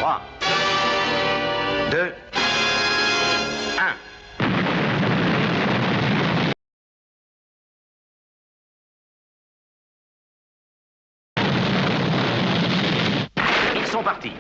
3, 2, 1. Ils sont partis.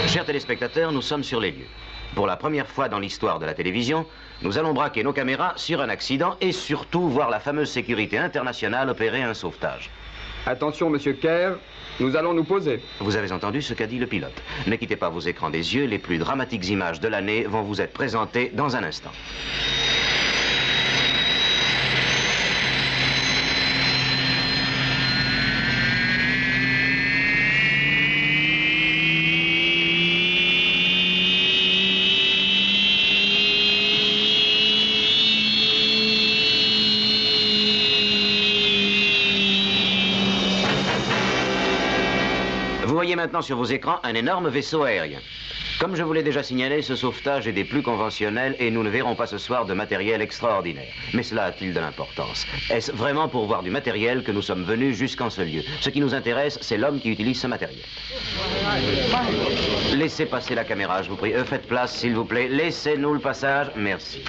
Chers téléspectateurs, nous sommes sur les lieux. Pour la première fois dans l'histoire de la télévision, nous allons braquer nos caméras sur un accident et surtout voir la fameuse sécurité internationale opérer un sauvetage. Attention, monsieur Kerr, nous allons nous poser. Vous avez entendu ce qu'a dit le pilote. Ne quittez pas vos écrans des yeux, les plus dramatiques images de l'année vont vous être présentées dans un instant. Vous voyez maintenant sur vos écrans un énorme vaisseau aérien. Comme je vous l'ai déjà signalé, ce sauvetage est des plus conventionnels et nous ne verrons pas ce soir de matériel extraordinaire. Mais cela a-t-il de l'importance? Est-ce vraiment pour voir du matériel que nous sommes venus jusqu'en ce lieu? Ce qui nous intéresse, c'est l'homme qui utilise ce matériel. Laissez passer la caméra, je vous prie. Faites place, s'il vous plaît. Laissez-nous le passage. Merci.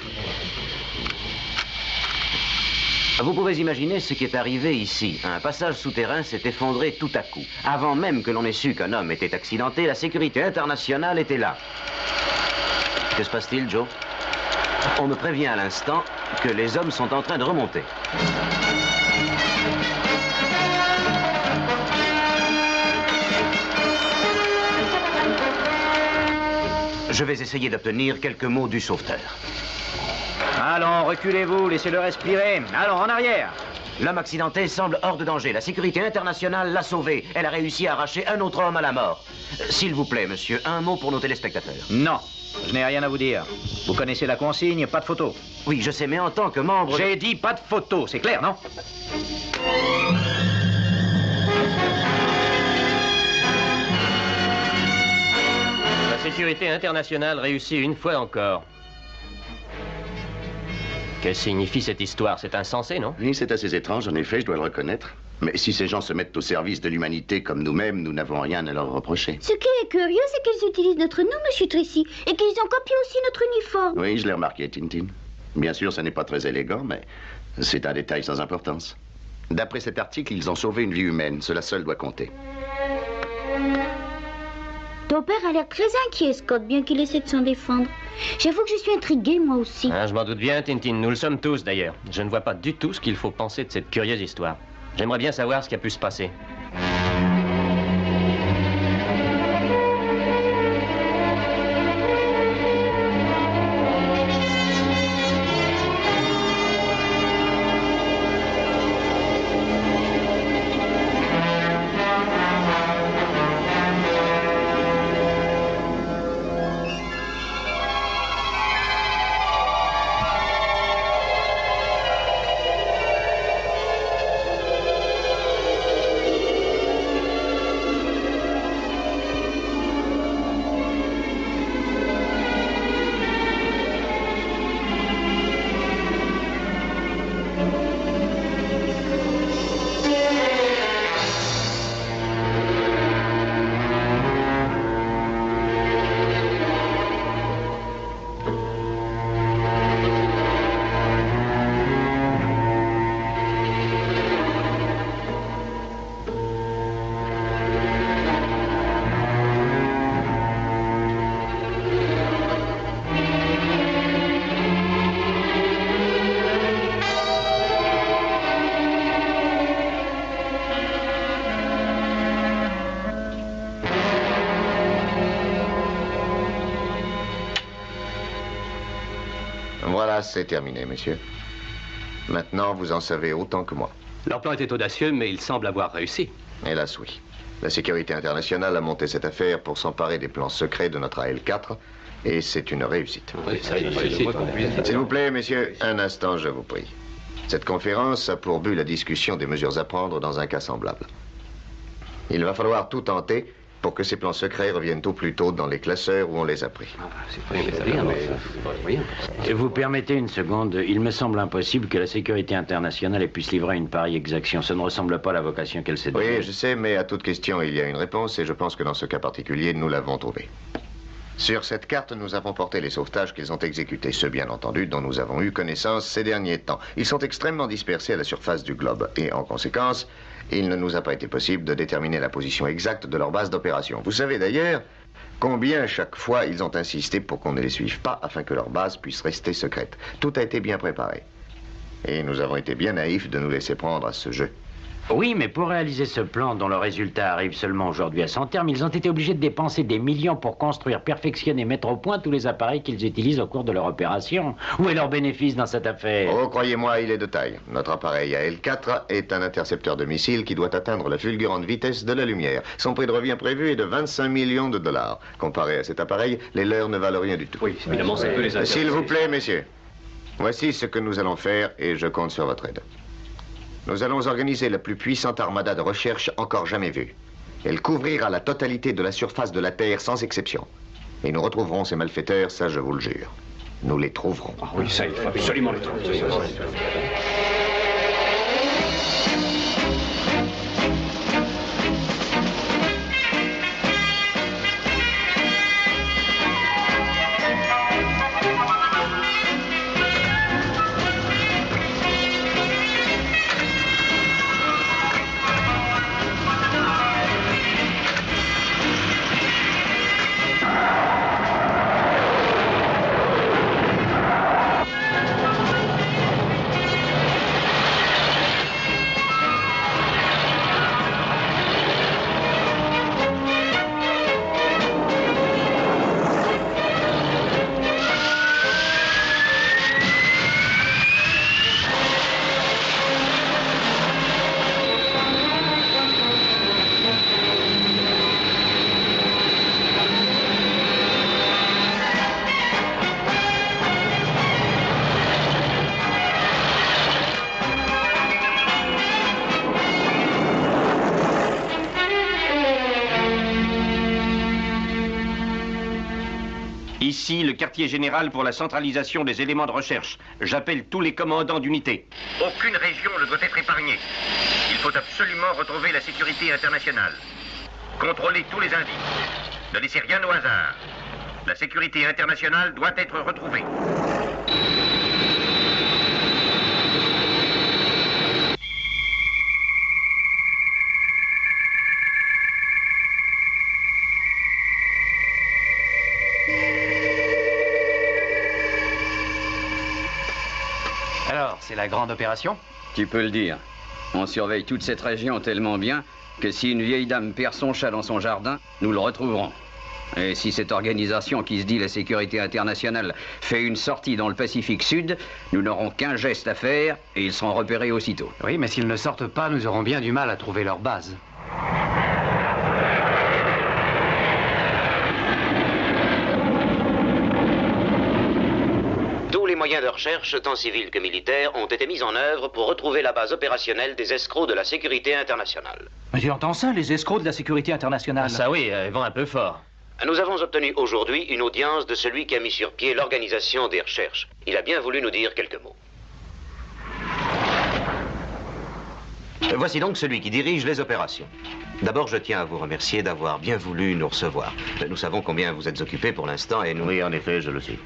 Vous pouvez imaginer ce qui est arrivé ici. Un passage souterrain s'est effondré tout à coup. Avant même que l'on ait su qu'un homme était accidenté, la sécurité internationale était là. Que se passe-t-il, Joe? On me prévient à l'instant que les hommes sont en train de remonter. Je vais essayer d'obtenir quelques mots du sauveteur. Allons, reculez-vous, laissez-le respirer. Allons, en arrière. L'homme accidenté semble hors de danger. La sécurité internationale l'a sauvé. Elle a réussi à arracher un autre homme à la mort. S'il vous plaît, monsieur, un mot pour nos téléspectateurs. Non, je n'ai rien à vous dire. Vous connaissez la consigne, pas de photo. Oui, je sais, mais en tant que membre... J'ai dit pas de photo, c'est clair, non? La sécurité internationale réussit une fois encore. Que signifie cette histoire? C'est insensé, non? Oui, c'est assez étrange, en effet, je dois le reconnaître. Mais si ces gens se mettent au service de l'humanité comme nous-mêmes, nous n'avons rien à leur reprocher. Ce qui est curieux, c'est qu'ils utilisent notre nom, Monsieur Tracy, et qu'ils ont copié aussi notre uniforme. Oui, je l'ai remarqué, Tintin. Bien sûr, ça n'est pas très élégant, mais c'est un détail sans importance. D'après cet article, ils ont sauvé une vie humaine. Cela seul doit compter. Ton père a l'air très inquiet, Scott, bien qu'il essaie de s'en défendre. J'avoue que je suis intriguée, moi aussi. Ah, je m'en doute bien, Tintin. Nous le sommes tous, d'ailleurs. Je ne vois pas du tout ce qu'il faut penser de cette curieuse histoire. J'aimerais bien savoir ce qui a pu se passer. Ça, c'est terminé, monsieur. Maintenant, vous en savez autant que moi. Leur plan était audacieux, mais il semble avoir réussi. Hélas, oui. La sécurité internationale a monté cette affaire pour s'emparer des plans secrets de notre AL-4, et c'est une réussite. S'il vous plaît, messieurs, un instant, je vous prie. Cette conférence a pour but la discussion des mesures à prendre dans un cas semblable. Il va falloir tout tenter pour que ces plans secrets reviennent au plus tôt dans les classeurs où on les a pris. Vous permettez une seconde, il me semble impossible que la sécurité internationale puisse livrer une pareille exaction. Ça ne ressemble pas à la vocation qu'elle s'est donnée. Oui, je sais, mais à toute question, il y a une réponse, et je pense que dans ce cas particulier, nous l'avons trouvée. Sur cette carte, nous avons porté les sauvetages qu'ils ont exécutés, ceux bien entendu dont nous avons eu connaissance ces derniers temps. Ils sont extrêmement dispersés à la surface du globe, et en conséquence, il ne nous a pas été possible de déterminer la position exacte de leur base d'opération. Vous savez d'ailleurs combien chaque fois ils ont insisté pour qu'on ne les suive pas afin que leur base puisse rester secrète. Tout a été bien préparé. Et nous avons été bien naïfs de nous laisser prendre à ce jeu. Oui, mais pour réaliser ce plan dont le résultat arrive seulement aujourd'hui à son terme, ils ont été obligés de dépenser des millions pour construire, perfectionner, mettre au point tous les appareils qu'ils utilisent au cours de leur opération. Où est leur bénéfice dans cette affaire? Oh, croyez-moi, il est de taille. Notre appareil AL-4 est un intercepteur de missiles qui doit atteindre la fulgurante vitesse de la lumière. Son prix de revient prévu est de 25 millions de dollars. Comparé à cet appareil, les leurs ne valent rien du tout. Oui, évidemment, ça peut les intéresser. S'il vous plaît, messieurs, voici ce que nous allons faire et je compte sur votre aide. Nous allons organiser la plus puissante armada de recherche encore jamais vue. Elle couvrira la totalité de la surface de la Terre sans exception. Et nous retrouverons ces malfaiteurs, ça je vous le jure. Nous les trouverons. Ah oui, ça, il faut absolument les trouver. Ici, le quartier général pour la centralisation des éléments de recherche. J'appelle tous les commandants d'unité. Aucune région ne doit être épargnée. Il faut absolument retrouver la sécurité internationale. Contrôler tous les indices. Ne laissez rien au hasard. La sécurité internationale doit être retrouvée. Alors, c'est la grande opération? Tu peux le dire. On surveille toute cette région tellement bien que si une vieille dame perd son chat dans son jardin, nous le retrouverons. Et si cette organisation qui se dit la sécurité internationale fait une sortie dans le Pacifique Sud, nous n'aurons qu'un geste à faire et ils seront repérés aussitôt. Oui, mais s'ils ne sortent pas, nous aurons bien du mal à trouver leur base. Tous les moyens de recherche, tant civils que militaires, ont été mis en œuvre pour retrouver la base opérationnelle des escrocs de la sécurité internationale. Mais tu entends ça, les escrocs de la sécurité internationale? Ah, ça oui, ils vont un peu fort. Nous avons obtenu aujourd'hui une audience de celui qui a mis sur pied l'organisation des recherches. Il a bien voulu nous dire quelques mots. Voici donc celui qui dirige les opérations. D'abord, je tiens à vous remercier d'avoir bien voulu nous recevoir. Nous savons combien vous êtes occupé pour l'instant et nous... Oui, en effet, je le sais.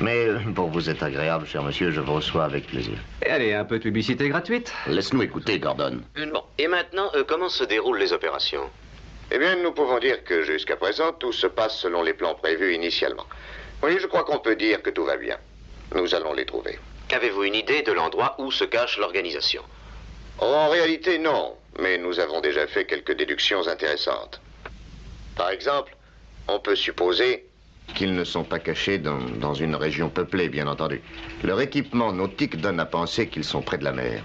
Mais pour vous être agréable, cher monsieur, je vous reçois avec plaisir. Et allez, un peu de publicité gratuite. Laisse-nous écouter, Gordon. Bon, et maintenant, comment se déroulent les opérations? Eh bien, nous pouvons dire que jusqu'à présent, tout se passe selon les plans prévus initialement. Oui, je crois qu'on peut dire que tout va bien. Nous allons les trouver. Avez-vous une idée de l'endroit où se cache l'organisation? En réalité, non. Mais nous avons déjà fait quelques déductions intéressantes. Par exemple, on peut supposer Qu'ils ne sont pas cachés dans une région peuplée, bien entendu. Leur équipement nautique donne à penser qu'ils sont près de la mer.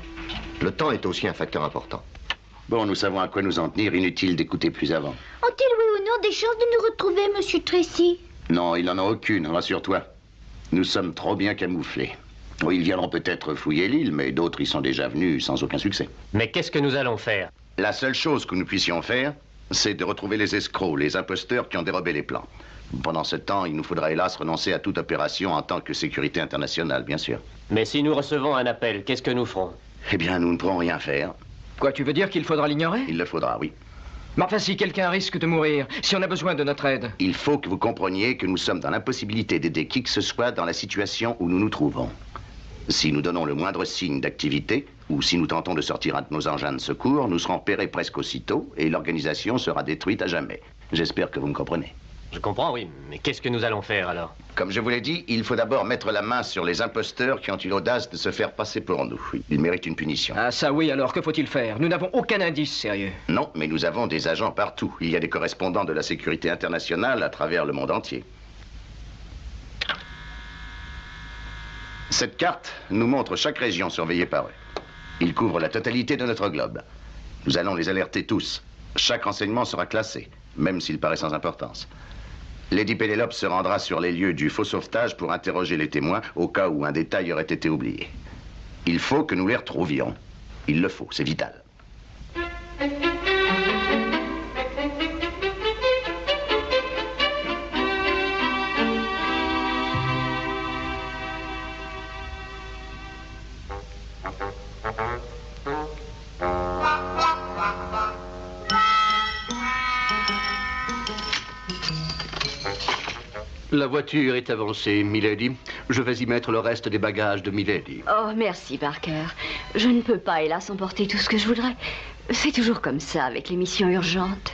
Le temps est aussi un facteur important. Bon, nous savons à quoi nous en tenir. Inutile d'écouter plus avant. Ont-ils, oui ou non, des chances de nous retrouver, monsieur Tracy? Non, il n'en a aucune, rassure-toi. Nous sommes trop bien camouflés. Oui, ils viendront peut-être fouiller l'île, mais d'autres y sont déjà venus sans aucun succès. Mais qu'est-ce que nous allons faire? La seule chose que nous puissions faire, c'est de retrouver les escrocs, les imposteurs qui ont dérobé les plans. Pendant ce temps, il nous faudra hélas renoncer à toute opération en tant que sécurité internationale, bien sûr. Mais si nous recevons un appel, qu'est-ce que nous ferons? Eh bien, nous ne pourrons rien faire. Quoi, tu veux dire qu'il faudra l'ignorer? Il le faudra, oui. Mais enfin, si quelqu'un risque de mourir, si on a besoin de notre aide... Il faut que vous compreniez que nous sommes dans l'impossibilité d'aider qui que ce soit dans la situation où nous nous trouvons. Si nous donnons le moindre signe d'activité, ou si nous tentons de sortir un de nos engins de secours, nous serons repérés presque aussitôt et l'organisation sera détruite à jamais. J'espère que vous me comprenez. Je comprends, oui, mais qu'est-ce que nous allons faire alors? Comme je vous l'ai dit, il faut d'abord mettre la main sur les imposteurs qui ont eu l'audace de se faire passer pour nous. Ils méritent une punition. Ah ça oui, alors que faut-il faire? Nous n'avons aucun indice sérieux. Non, mais nous avons des agents partout. Il y a des correspondants de la sécurité internationale à travers le monde entier. Cette carte nous montre chaque région surveillée par eux. Ils couvrent la totalité de notre globe. Nous allons les alerter tous. Chaque renseignement sera classé, même s'il paraît sans importance. Lady Pénélope se rendra sur les lieux du faux sauvetage pour interroger les témoins au cas où un détail aurait été oublié. Il faut que nous les retrouvions. Il le faut, c'est vital. La voiture est avancée, Milady. Je vais y mettre le reste des bagages de Milady. Oh, merci, Parker. Je ne peux pas, hélas, emporter tout ce que je voudrais. C'est toujours comme ça avec les missions urgentes.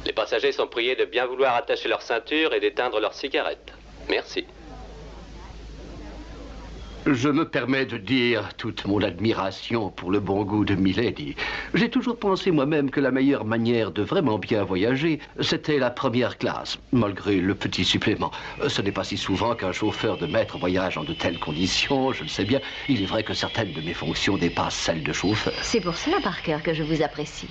Les passagers sont priés de bien vouloir attacher leur ceinture et d'éteindre leurs cigarettes. Merci. Je me permets de dire toute mon admiration pour le bon goût de Milady. J'ai toujours pensé moi-même que la meilleure manière de vraiment bien voyager, c'était la première classe, malgré le petit supplément. Ce n'est pas si souvent qu'un chauffeur de maître voyage en de telles conditions, je le sais bien. Il est vrai que certaines de mes fonctions dépassent celles de chauffeur. C'est pour cela, Parker, que je vous apprécie.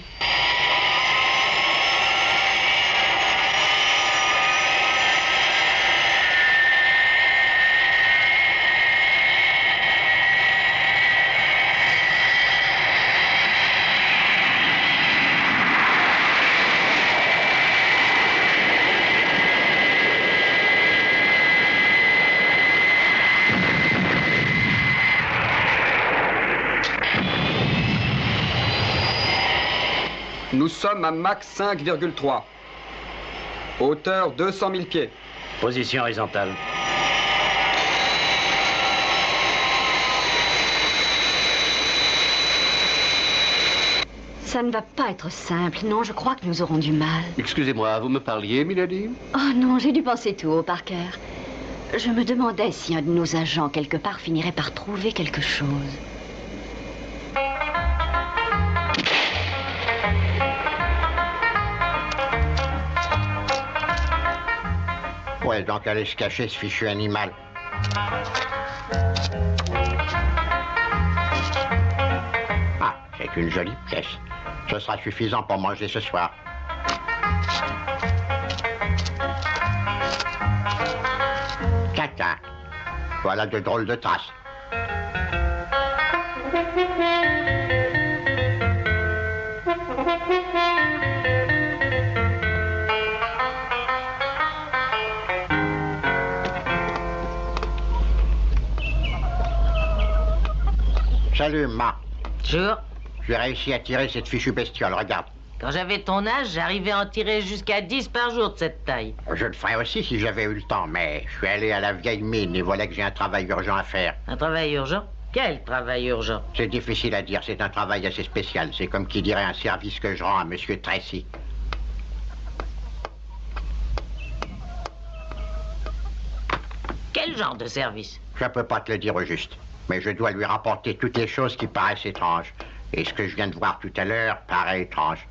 Nous sommes à Mach 5,3. Hauteur 200 000 pieds. Position horizontale. Ça ne va pas être simple. Non, je crois que nous aurons du mal. Excusez-moi, vous me parliez, Milady? Oh non, j'ai dû penser tout haut, Parker. Je me demandais si un de nos agents, quelque part, finirait par trouver quelque chose. Où est donc allé se cacher, ce fichu animal? Ah, c'est qu'une jolie pièce. Ce sera suffisant pour manger ce soir. Caca. Voilà de drôles de traces. Salut, Ma. Bonjour. J'ai réussi à tirer cette fichue bestiole, regarde. Quand j'avais ton âge, j'arrivais à en tirer jusqu'à 10 par jour de cette taille. Je le ferais aussi si j'avais eu le temps, mais je suis allé à la vieille mine et voilà que j'ai un travail urgent à faire. Un travail urgent? Quel travail urgent? C'est difficile à dire, c'est un travail assez spécial. C'est comme qui dirait un service que je rends à Monsieur Tracy. Quel genre de service? Je peux pas te le dire au juste, mais je dois lui rapporter toutes les choses qui paraissent étranges. Et ce que je viens de voir tout à l'heure paraît étrange.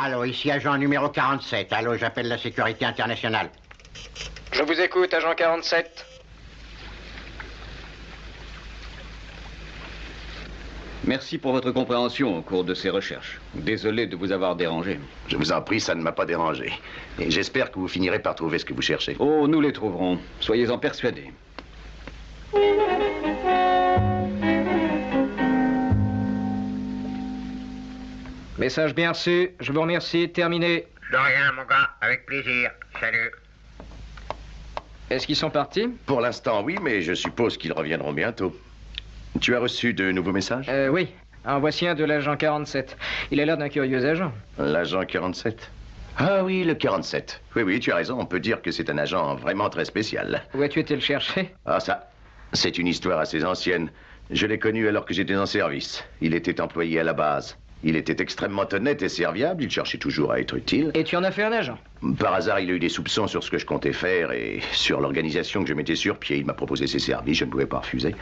Allô, ici agent numéro 47. Allô, j'appelle la sécurité internationale. Je vous écoute, agent 47. Merci pour votre compréhension au cours de ces recherches. Désolé de vous avoir dérangé. Je vous en prie, ça ne m'a pas dérangé. Et j'espère que vous finirez par trouver ce que vous cherchez. Oh, nous les trouverons. Soyez-en persuadés. Message bien reçu. Je vous remercie. Terminé. De rien, mon gars. Avec plaisir. Salut. Est-ce qu'ils sont partis? Pour l'instant, oui, mais je suppose qu'ils reviendront bientôt. Tu as reçu de nouveaux messages? Oui. En voici un de l'agent 47. Il a l'air d'un curieux agent. L'agent 47? Ah oui, le 47. Oui, tu as raison. On peut dire que c'est un agent vraiment très spécial. Où as-tu été le chercher? Ah, ça, c'est une histoire assez ancienne. Je l'ai connu alors que j'étais en service. Il était employé à la base. Il était extrêmement honnête et serviable. Il cherchait toujours à être utile. Et tu en as fait un agent? Par hasard, il a eu des soupçons sur ce que je comptais faire et sur l'organisation que je mettais sur pied. Il m'a proposé ses services. Je ne pouvais pas refuser.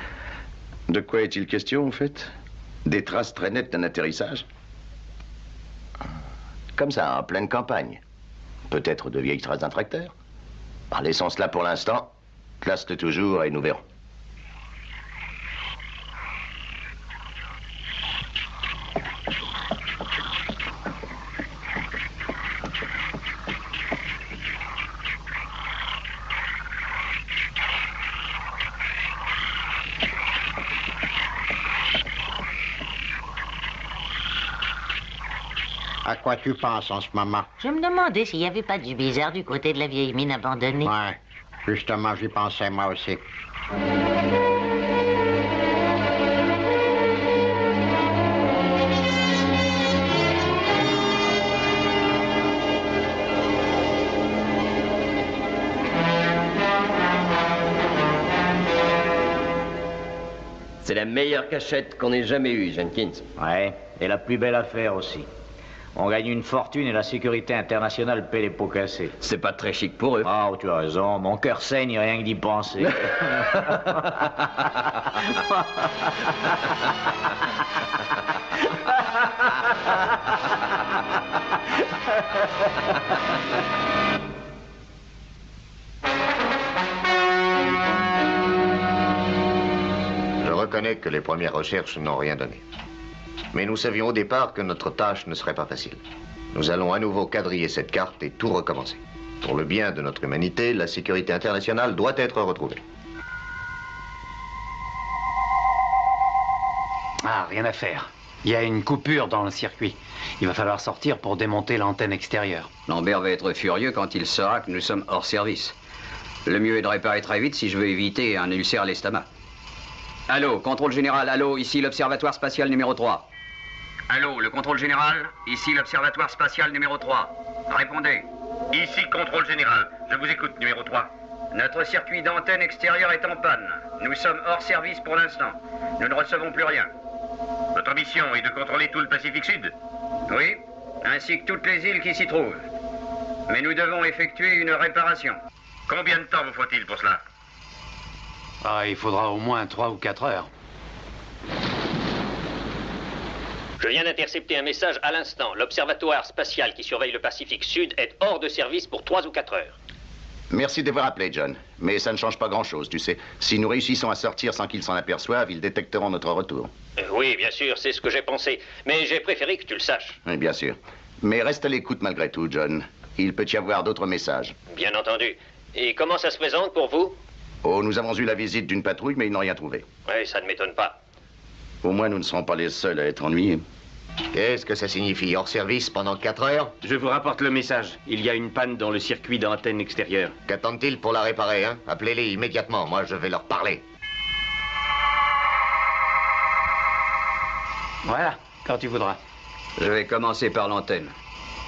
De quoi est-il question, en fait? Des traces très nettes d'un atterrissage? Comme ça, en pleine campagne. Peut-être de vieilles traces d'un tracteur? Laissons cela pour l'instant. Classe-le toujours et nous verrons. À quoi tu penses en ce moment? Je me demandais s'il n'y avait pas du bizarre du côté de la vieille mine abandonnée. Ouais, justement, j'y pensais moi aussi. C'est la meilleure cachette qu'on ait jamais eue, Jenkins. Ouais, et la plus belle affaire aussi. On gagne une fortune et la sécurité internationale paie les pots cassés. C'est pas très chic pour eux. Ah, tu as raison. Mon cœur saigne rien que d'y penser. Je reconnais que les premières recherches n'ont rien donné. Mais nous savions au départ que notre tâche ne serait pas facile. Nous allons à nouveau quadriller cette carte et tout recommencer. Pour le bien de notre humanité, la sécurité internationale doit être retrouvée. Ah, rien à faire. Il y a une coupure dans le circuit. Il va falloir sortir pour démonter l'antenne extérieure. Lambert va être furieux quand il saura que nous sommes hors service. Le mieux est de réparer très vite si je veux éviter un ulcère à l'estomac. Allô, contrôle général, allô, ici l'observatoire spatial numéro 3. Allô, le contrôle général, ici l'observatoire spatial numéro 3. Répondez. Ici contrôle général, je vous écoute, numéro 3. Notre circuit d'antenne extérieure est en panne. Nous sommes hors service pour l'instant. Nous ne recevons plus rien. Votre mission est de contrôler tout le Pacifique Sud? Oui, ainsi que toutes les îles qui s'y trouvent. Mais nous devons effectuer une réparation. Combien de temps vous faut-il pour cela? Ah, il faudra au moins 3 ou 4 heures. Je viens d'intercepter un message à l'instant. L'observatoire spatial qui surveille le Pacifique Sud est hors de service pour 3 ou 4 heures. Merci d'avoir appelé, John. Mais ça ne change pas grand-chose, tu sais. Si nous réussissons à sortir sans qu'ils s'en aperçoivent, ils détecteront notre retour. Oui, bien sûr, c'est ce que j'ai pensé. Mais j'ai préféré que tu le saches. Oui, bien sûr. Mais reste à l'écoute malgré tout, John. Il peut y avoir d'autres messages. Bien entendu. Et comment ça se présente pour vous? Oh, nous avons eu la visite d'une patrouille, mais ils n'ont rien trouvé. Oui, ça ne m'étonne pas. Au moins, nous ne serons pas les seuls à être ennuyés. Qu'est-ce que ça signifie? Hors service pendant 4 heures? Je vous rapporte le message. Il y a une panne dans le circuit d'antenne extérieure. Qu'attendent-ils pour la réparer, hein? Appelez-les immédiatement, moi je vais leur parler. Voilà, quand tu voudras. Je vais commencer par l'antenne.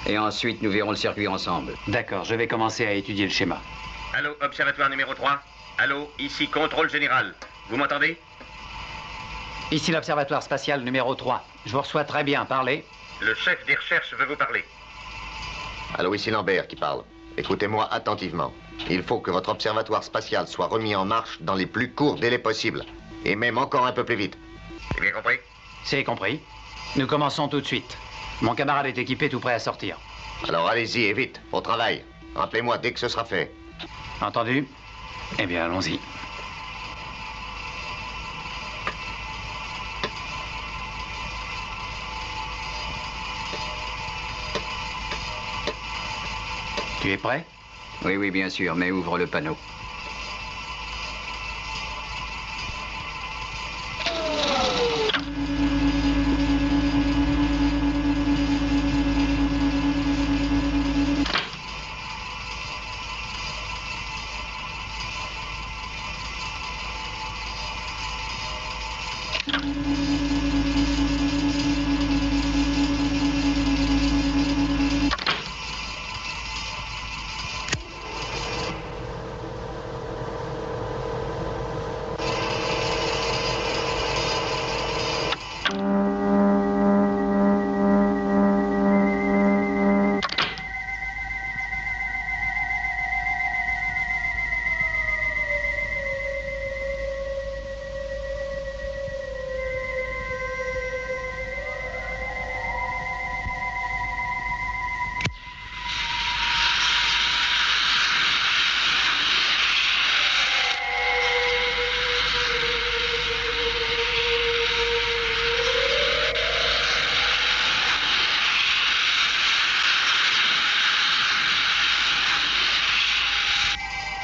Et ensuite, nous verrons le circuit ensemble. D'accord, je vais commencer à étudier le schéma. Allô, observatoire numéro 3. Allô, ici contrôle général. Vous m'entendez? Ici l'observatoire spatial numéro 3. Je vous reçois très bien, parlez. Le chef des recherches veut vous parler. Allô, ici Lambert qui parle. Écoutez-moi attentivement. Il faut que votre observatoire spatial soit remis en marche dans les plus courts délais possibles. Et même encore un peu plus vite. J'ai bien compris? C'est compris. Nous commençons tout de suite. Mon camarade est équipé, tout prêt à sortir. Alors allez-y et vite, au travail. Rappelez-moi dès que ce sera fait. Entendu? Eh bien, allons-y. Tu es prêt? Oui, oui, bien sûr, mais ouvre le panneau.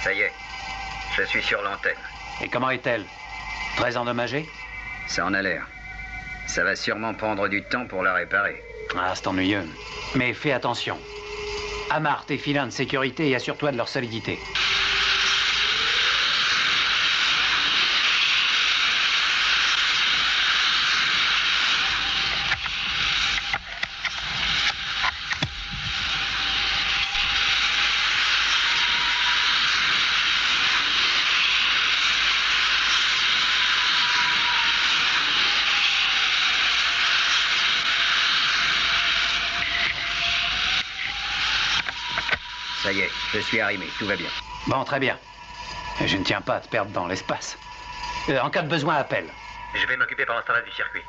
Ça y est, je suis sur l'antenne. Et comment est-elle? Très endommagée? Ça en a l'air. Ça va sûrement prendre du temps pour la réparer. Ah, c'est ennuyeux. Mais fais attention. Amarre tes filins de sécurité et assure-toi de leur solidité. Ça y est, je suis arrimé, tout va bien. Bon, très bien. Je ne tiens pas à te perdre dans l'espace. En cas de besoin, appelle. Je vais m'occuper pendant ce temps-là du circuit.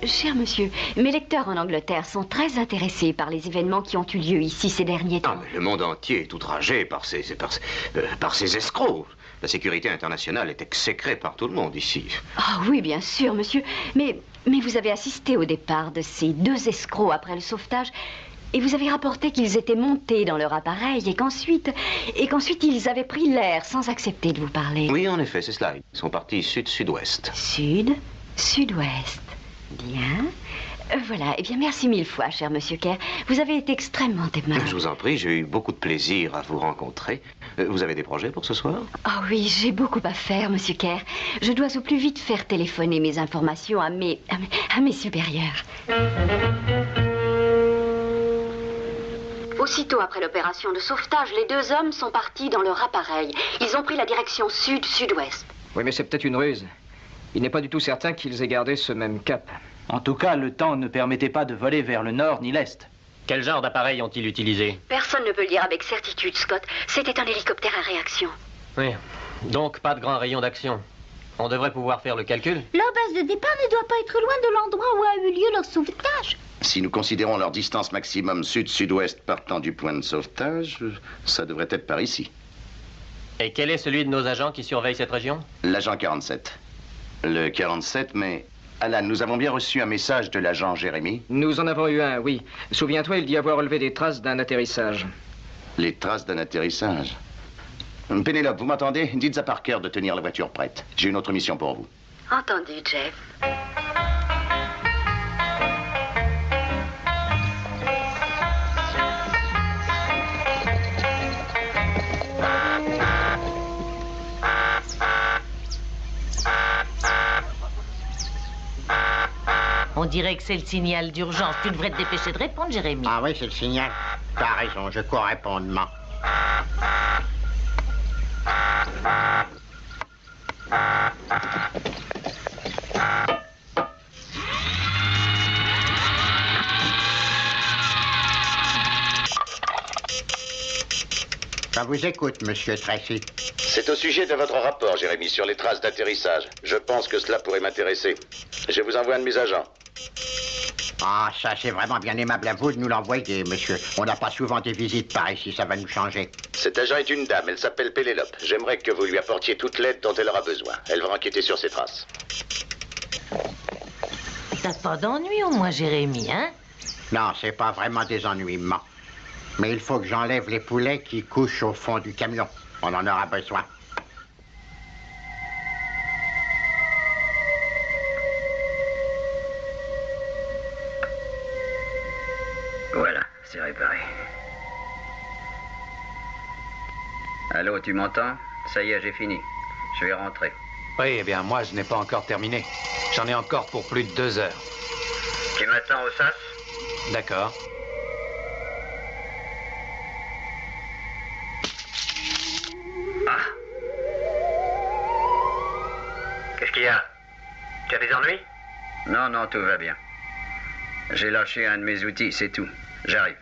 Cher monsieur, mes lecteurs en Angleterre sont très intéressés par les événements qui ont eu lieu ici ces derniers temps. Non, mais le monde entier est outragé par ces escrocs. La sécurité internationale est exécrée par tout le monde ici. Ah oui, bien sûr, monsieur. Mais vous avez assisté au départ de ces deux escrocs après le sauvetage et vous avez rapporté qu'ils étaient montés dans leur appareil et qu'ensuite ils avaient pris l'air sans accepter de vous parler. Oui, en effet, c'est cela. Ils sont partis sud-sud-ouest. Sud-sud-ouest. Bien. Voilà. Eh bien, merci mille fois, cher monsieur Kerr. Vous avez été extrêmement aimable. Je vous en prie, j'ai eu beaucoup de plaisir à vous rencontrer. Vous avez des projets pour ce soir? Ah oui, j'ai beaucoup à faire, monsieur Kerr. Je dois au plus vite faire téléphoner mes informations à mes supérieurs. Aussitôt après l'opération de sauvetage, les deux hommes sont partis dans leur appareil. Ils ont pris la direction sud-sud-ouest. Oui, mais c'est peut-être une ruse. Il n'est pas du tout certain qu'ils aient gardé ce même cap. En tout cas, le temps ne permettait pas de voler vers le nord ni l'est. Quel genre d'appareil ont-ils utilisé? Personne ne peut le dire avec certitude, Scott. C'était un hélicoptère à réaction. Oui, donc pas de grand rayon d'action. On devrait pouvoir faire le calcul. Leur base de départ ne doit pas être loin de l'endroit où a eu lieu leur sauvetage. Si nous considérons leur distance maximum sud-sud-ouest partant du point de sauvetage, ça devrait être par ici. Et quel est celui de nos agents qui surveille cette région? L'agent 47. Le 47, mais... Alan, nous avons bien reçu un message de l'agent Jérémy. Nous en avons eu un, oui. Souviens-toi, il dit avoir relevé des traces d'un atterrissage. Les traces d'un atterrissage. Pénélope, vous m'entendez? Dites à Parker de tenir la voiture prête. J'ai une autre mission pour vous. Entendu, Jeff. On dirait que c'est le signal d'urgence. Tu devrais te dépêcher de répondre, Jérémy. Ah oui, c'est le signal. T'as raison, je cours répondement. Je vous écoute, monsieur Tracy. C'est au sujet de votre rapport, Jérémy, sur les traces d'atterrissage. Je pense que cela pourrait m'intéresser. Je vous envoie un de mes agents. Ah, ça, c'est vraiment bien aimable à vous de nous l'envoyer, monsieur. On n'a pas souvent des visites par ici, ça va nous changer. Cet agent est une dame, elle s'appelle Pénélope. J'aimerais que vous lui apportiez toute l'aide dont elle aura besoin. Elle va enquêter sur ses traces. T'as pas d'ennui au moins, Jérémy, hein? Non, c'est pas vraiment des ennuiements. Mais il faut que j'enlève les poulets qui couchent au fond du camion. On en aura besoin. Voilà, c'est réparé. Allô, tu m'entends? Ça y est, j'ai fini. Je vais rentrer. Oui, eh bien, moi, je n'ai pas encore terminé. J'en ai encore pour plus de 2 heures. Tu m'attends au SAS? D'accord. Ah. Qu'est-ce qu'il y a? Tu as des ennuis? Non, non, tout va bien. J'ai lâché un de mes outils, c'est tout. J'arrive.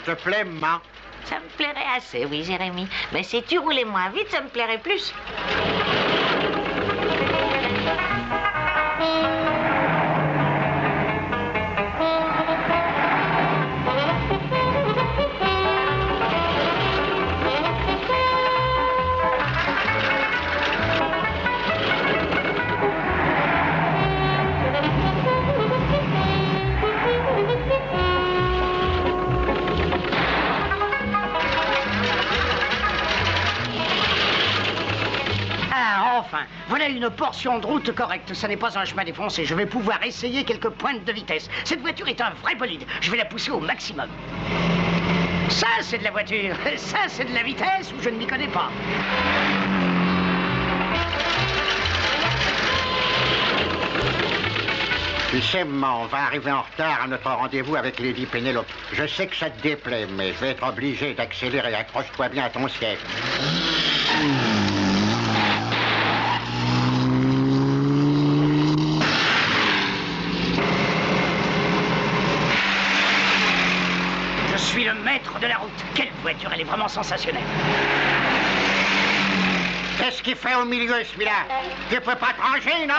Te plaît, maman? Ça me plairait assez, oui, Jérémy. Mais si tu roulais moins vite, ça me plairait plus. voilà une portion de route correcte. Ça n'est pas un chemin défoncé. Je vais pouvoir essayer quelques pointes de vitesse. Cette voiture est un vrai bolide. Je vais la pousser au maximum. Ça, c'est de la voiture. Ça, c'est de la vitesse où je ne m'y connais pas. Tu sais, maman, on va arriver en retard à notre rendez-vous avec Lady Pénélope. Je sais que ça te déplaît, mais je vais être obligé d'accélérer. Accroche-toi bien à ton siège. Je suis le maître de la route. Quelle voiture, elle est vraiment sensationnelle. Qu'est-ce qu'il fait au milieu, celui-là? Tu peux pas te ranger, non?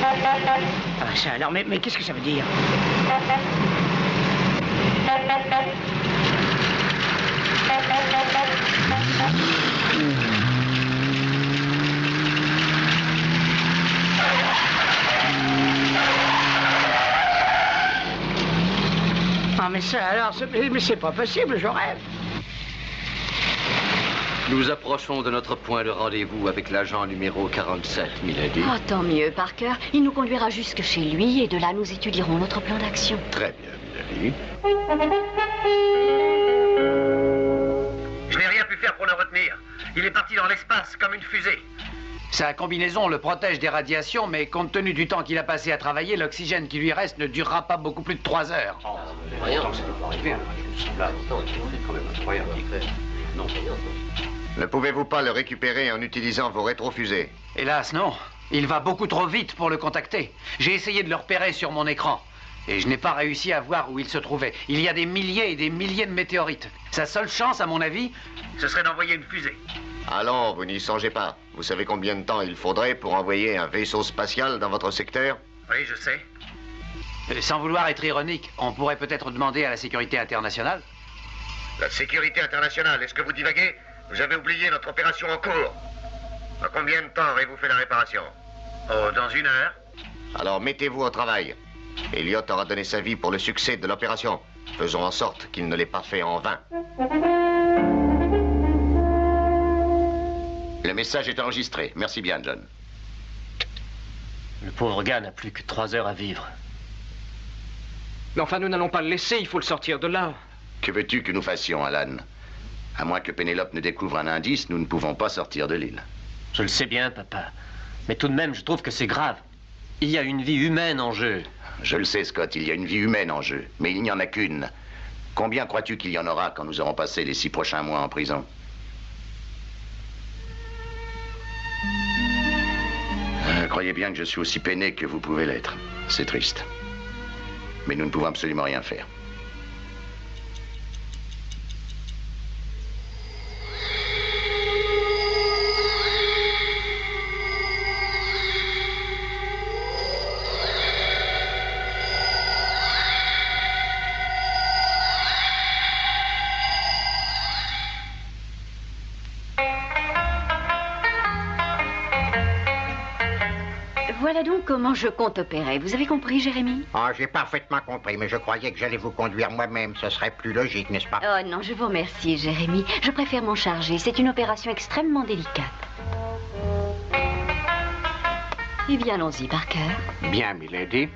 Ah, ça alors, mais qu'est-ce que ça veut dire? Ah, mais ça alors, mais c'est pas possible, je rêve. Nous approchons de notre point de rendez-vous avec l'agent numéro 47, milady. Oh, tant mieux, Parker. Il nous conduira jusque chez lui et de là, nous étudierons notre plan d'action. Très bien, milady. Je n'ai rien pu faire pour le retenir. Il est parti dans l'espace comme une fusée. Sa combinaison le protège des radiations, mais compte tenu du temps qu'il a passé à travailler, l'oxygène qui lui reste ne durera pas beaucoup plus de 3 heures. Ne pouvez-vous pas le récupérer en utilisant vos rétrofusées? Hélas, non. Il va beaucoup trop vite pour le contacter. J'ai essayé de le repérer sur mon écran. Et je n'ai pas réussi à voir où il se trouvait. Il y a des milliers et des milliers de météorites. Sa seule chance, à mon avis... Ce serait d'envoyer une fusée. Allons, vous n'y songez pas. Vous savez combien de temps il faudrait pour envoyer un vaisseau spatial dans votre secteur? Oui, je sais. Sans vouloir être ironique, on pourrait peut-être demander à la sécurité internationale. La sécurité internationale, est-ce que vous divaguez? Vous avez oublié notre opération en cours. En combien de temps aurez-vous fait la réparation? Oh, dans 1 heure. Alors mettez-vous au travail. Elliot aura donné sa vie pour le succès de l'opération. Faisons en sorte qu'il ne l'ait pas fait en vain. Le message est enregistré. Merci bien, John. Le pauvre gars n'a plus que 3 heures à vivre. Mais enfin, nous n'allons pas le laisser, il faut le sortir de là. Que veux-tu que nous fassions, Alan? À moins que Pénélope ne découvre un indice, nous ne pouvons pas sortir de l'île. Je le sais bien, papa. Mais tout de même, je trouve que c'est grave. Il y a une vie humaine en jeu. Je le sais, Scott, il y a une vie humaine en jeu. Mais il n'y en a qu'une. Combien crois-tu qu'il y en aura quand nous aurons passé les 6 prochains mois en prison? Croyez bien que je suis aussi peiné que vous pouvez l'être. C'est triste. Mais nous ne pouvons absolument rien faire. Voilà donc comment je compte opérer. Vous avez compris, Jérémy? Ah, j'ai parfaitement compris, mais je croyais que j'allais vous conduire moi-même. Ce serait plus logique, n'est-ce pas? Oh non, je vous remercie, Jérémy. Je préfère m'en charger. C'est une opération extrêmement délicate. Eh bien, allons-y, Parker. Bien, milady.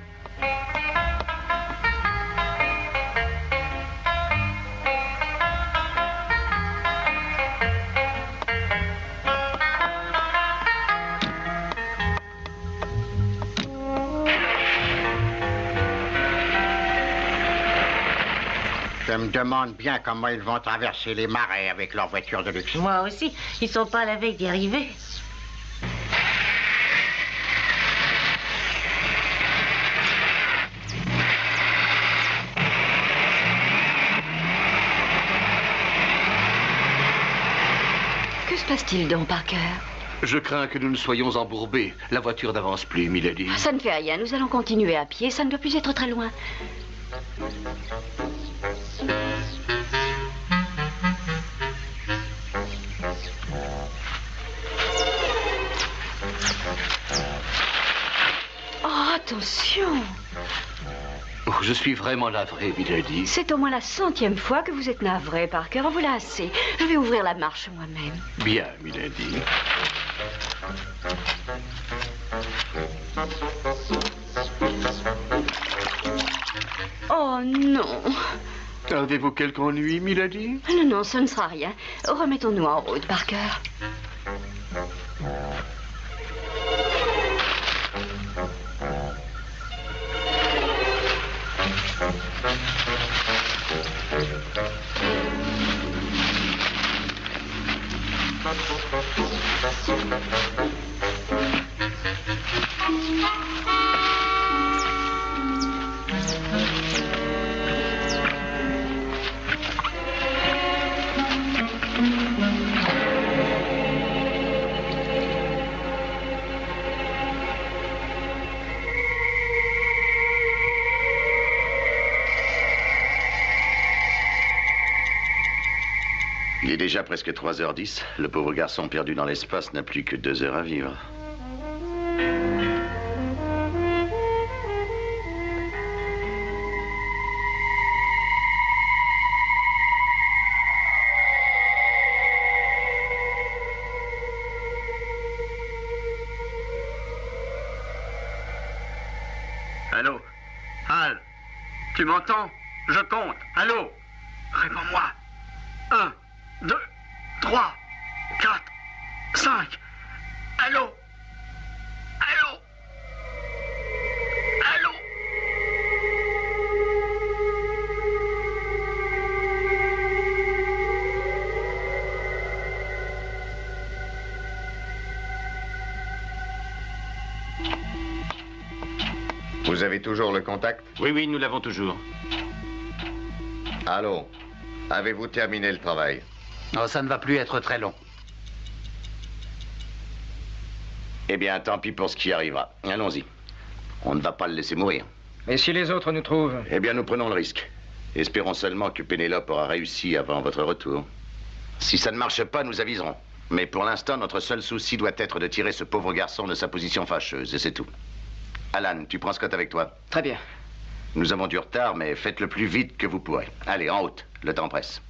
Je me demande bien comment ils vont traverser les marais avec leur voiture de luxe. Moi aussi, ils sont pas à la veille d'y arriver. Que se passe-t-il donc, Parker? Je crains que nous ne soyons embourbés. La voiture n'avance plus, milady. Ça ne fait rien, nous allons continuer à pied, ça ne doit plus être très loin. Oh, attention. Oh, je suis vraiment navré, Milady. C'est au moins la 100e fois que vous êtes navré, Parker. En voilà assez. Je vais ouvrir la marche moi-même. Bien, Milady. Oh non. Avez-vous quelque ennui, Milady? Non, non, ce ne sera rien. Remettons-nous en route, Parker. Il est déjà presque 3h10. Le pauvre garçon perdu dans l'espace n'a plus que 2 heures à vivre. Allô? Hal? Tu m'entends? Je compte. Allô? Réponds-moi. 1, 2, 3, 4, 5. Allô? Allô? Allô? Vous avez toujours le contact? Oui, oui, nous l'avons toujours. Allô? Avez-vous terminé le travail? Oh, ça ne va plus être très long. Eh bien, tant pis pour ce qui arrivera. Allons-y. On ne va pas le laisser mourir. Et si les autres nous trouvent? Eh bien, nous prenons le risque. Espérons seulement que Pénélope aura réussi avant votre retour. Si ça ne marche pas, nous aviserons. Mais pour l'instant, notre seul souci doit être de tirer ce pauvre garçon de sa position fâcheuse, et c'est tout. Alan, tu prends Scott avec toi. Très bien. Nous avons du retard, mais faites le plus vite que vous pourrez. Allez, en route. Le temps presse.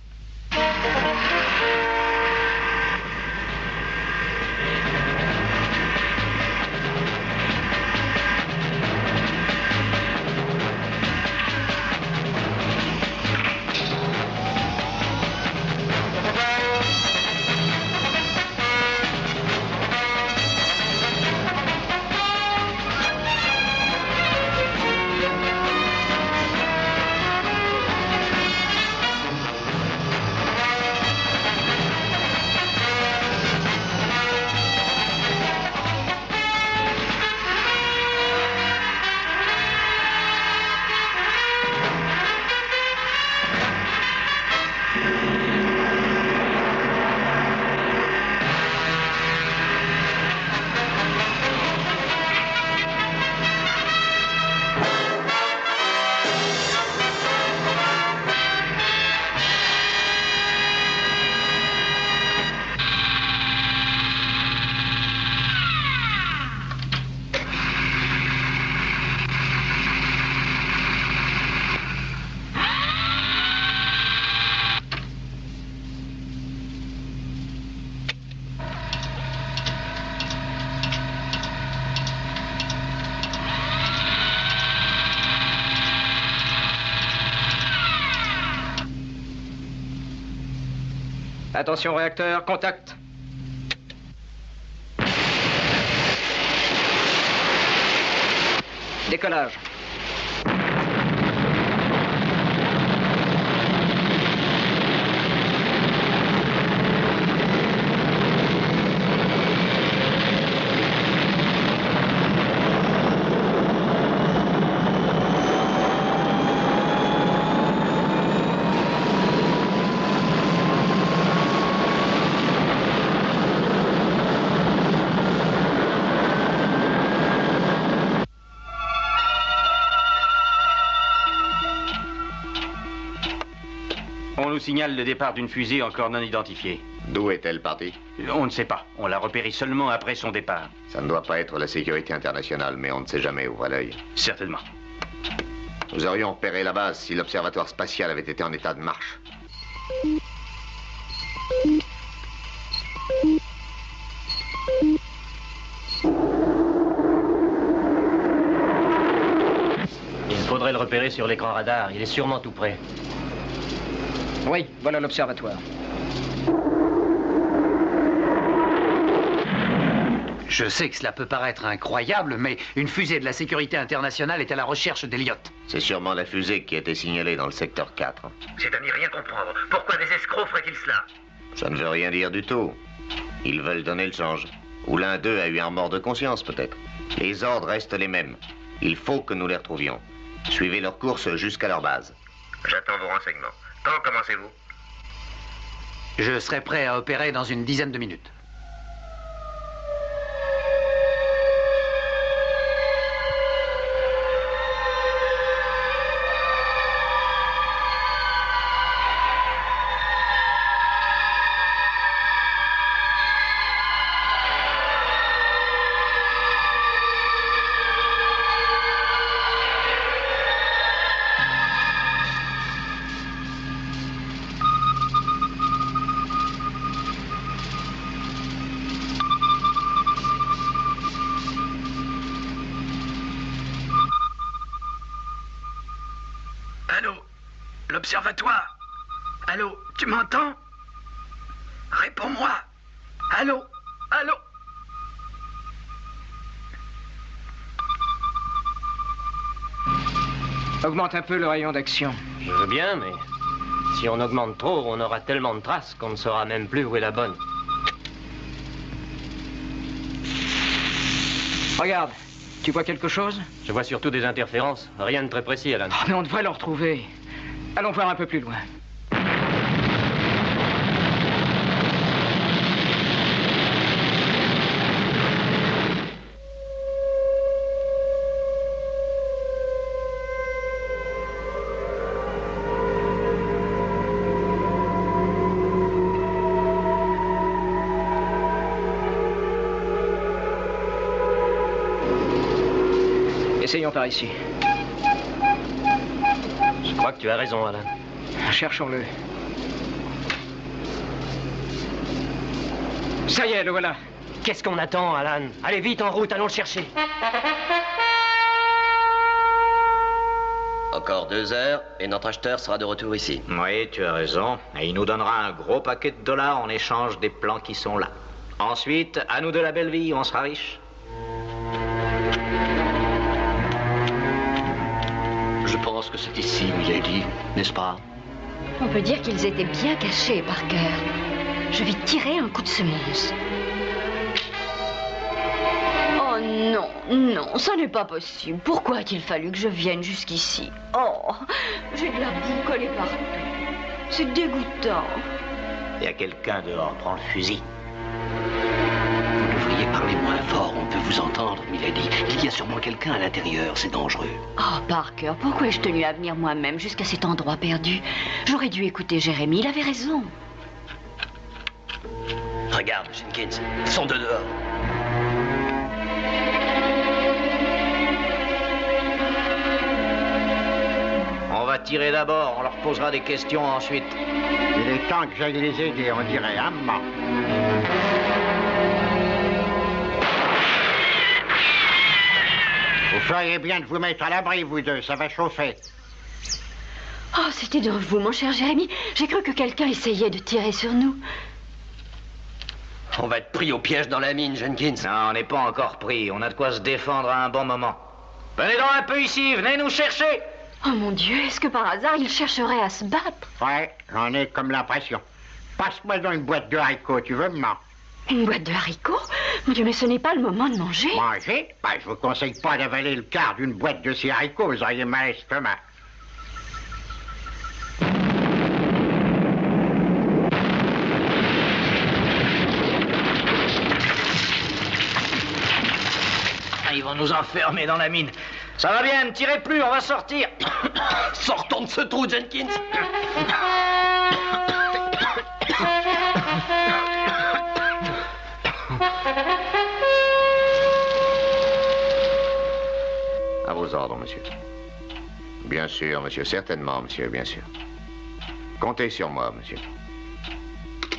Attention réacteur, contact. Décollage. On nous signale le départ d'une fusée encore non identifiée. D'où est-elle partie? On ne sait pas. On l'a repérée seulement après son départ. Ça ne doit pas être la sécurité internationale, mais on ne sait jamais, ouvre l'œil. Certainement. Nous aurions repéré la base si l'observatoire spatial avait été en état de marche. Il faudrait le repérer sur l'écran radar. Il est sûrement tout près. Oui, voilà l'observatoire. Je sais que cela peut paraître incroyable, mais une fusée de la sécurité internationale est à la recherche d'Elliot. C'est sûrement la fusée qui a été signalée dans le secteur 4. C'est à n'y rien comprendre. Pourquoi des escrocs feraient-ils cela? Ça ne veut rien dire du tout. Ils veulent donner le change. Ou l'un d'eux a eu un mort de conscience, peut-être. Les ordres restent les mêmes. Il faut que nous les retrouvions. Suivez leur course jusqu'à leur base. J'attends vos renseignements. Quand commencez-vous? Je serai prêt à opérer dans une dizaine de minutes. Allô? L'observatoire? Allô? Tu m'entends? Réponds-moi. Allô? Allô? Augmente un peu le rayon d'action. Je veux bien, mais si on augmente trop, on aura tellement de traces qu'on ne saura même plus où est la bonne. Regarde, tu vois quelque chose? Je vois surtout des interférences. Rien de très précis, Alan. Oh, mais on devrait le retrouver. Allons voir un peu plus loin. Essayons par ici. Je crois que tu as raison, Alan. Cherchons-le. Ça y est, le voilà. Qu'est-ce qu'on attend, Alan? Allez vite, en route, allons le chercher. Encore 2 heures et notre acheteur sera de retour ici. Oui, tu as raison. Et il nous donnera un gros paquet de dollars en échange des plans qui sont là. Ensuite, à nous de la belle vie, on sera riche. Je pense que c'est ici, milady, n'est-ce pas? On peut dire qu'ils étaient bien cachés, Parker. Je vais tirer un coup de semonce. Oh non, non, ça n'est pas possible. Pourquoi a-t-il fallu que je vienne jusqu'ici? Oh, j'ai de la boue collée partout. C'est dégoûtant. Il y a quelqu'un dehors, prends le fusil. Vous devriez parler moins fort, on peut vous entendre, milady. Il y a sûrement quelqu'un à l'intérieur, c'est dangereux. Oh, Parker, pourquoi ai-je tenu à venir moi-même jusqu'à cet endroit perdu? J'aurais dû écouter Jérémy, il avait raison. Regarde, Jenkins, ils sont de dehors. On va tirer d'abord, on leur posera des questions ensuite. Il est temps que j'aille les aider, on dirait, hein, maman? Vous feriez bien de vous mettre à l'abri, vous deux, ça va chauffer. Oh, c'était de vous, mon cher Jérémy. J'ai cru que quelqu'un essayait de tirer sur nous. On va être pris au piège dans la mine, Jenkins. Non, on n'est pas encore pris. On a de quoi se défendre à un bon moment. Venez donc un peu ici, venez nous chercher. Oh mon Dieu, est-ce que par hasard il chercherait à se battre? Ouais, j'en ai comme l'impression. Passe-moi dans une boîte de haricots, tu veux, maman? Une boîte de haricots? Mon Dieu, mais ce n'est pas le moment de manger. Manger? Ben, je vous conseille pas d'avaler le quart d'une boîte de ces haricots, vous auriez mal à l'estomac. Ils vont nous enfermer dans la mine. Ça va bien, ne tirez plus, on va sortir. Sortons de ce trou, Jenkins. À vos ordres, monsieur. Bien sûr, monsieur, certainement, monsieur, bien sûr. Comptez sur moi, monsieur.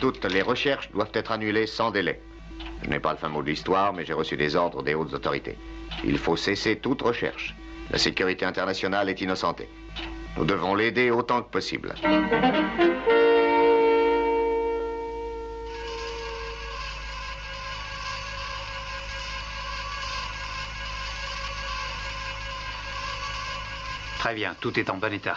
Toutes les recherches doivent être annulées sans délai. Je n'ai pas le fin mot de l'histoire, mais j'ai reçu des ordres des hautes autorités. Il faut cesser toute recherche. La sécurité internationale est innocentée. Nous devons l'aider autant que possible. Très bien, tout est en bon état.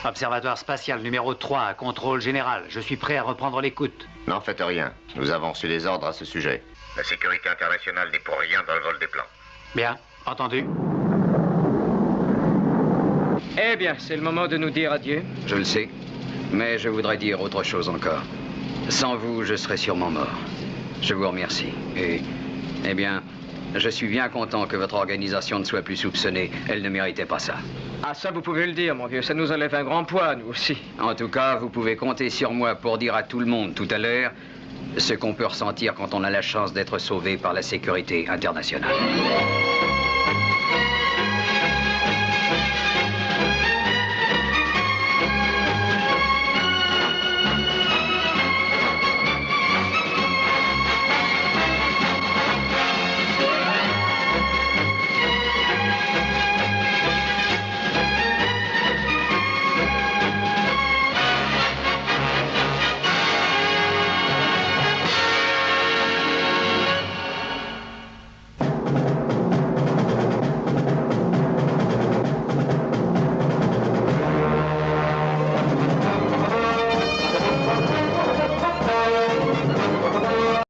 Observatoire spatial numéro 3, contrôle général. Je suis prêt à reprendre l'écoute. N'en faites rien. Nous avons reçu des ordres à ce sujet. La sécurité internationale n'est pour rien dans le vol des plans. Bien, entendu. Eh bien, c'est le moment de nous dire adieu. Je le sais, mais je voudrais dire autre chose encore. Sans vous, je serais sûrement mort. Je vous remercie. Et, eh bien, je suis bien content que votre organisation ne soit plus soupçonnée. Elle ne méritait pas ça. Ah, ça, vous pouvez le dire, mon vieux. Ça nous enlève un grand poids, nous aussi. En tout cas, vous pouvez compter sur moi pour dire à tout le monde tout à l'heure ce qu'on peut ressentir quand on a la chance d'être sauvé par la sécurité internationale.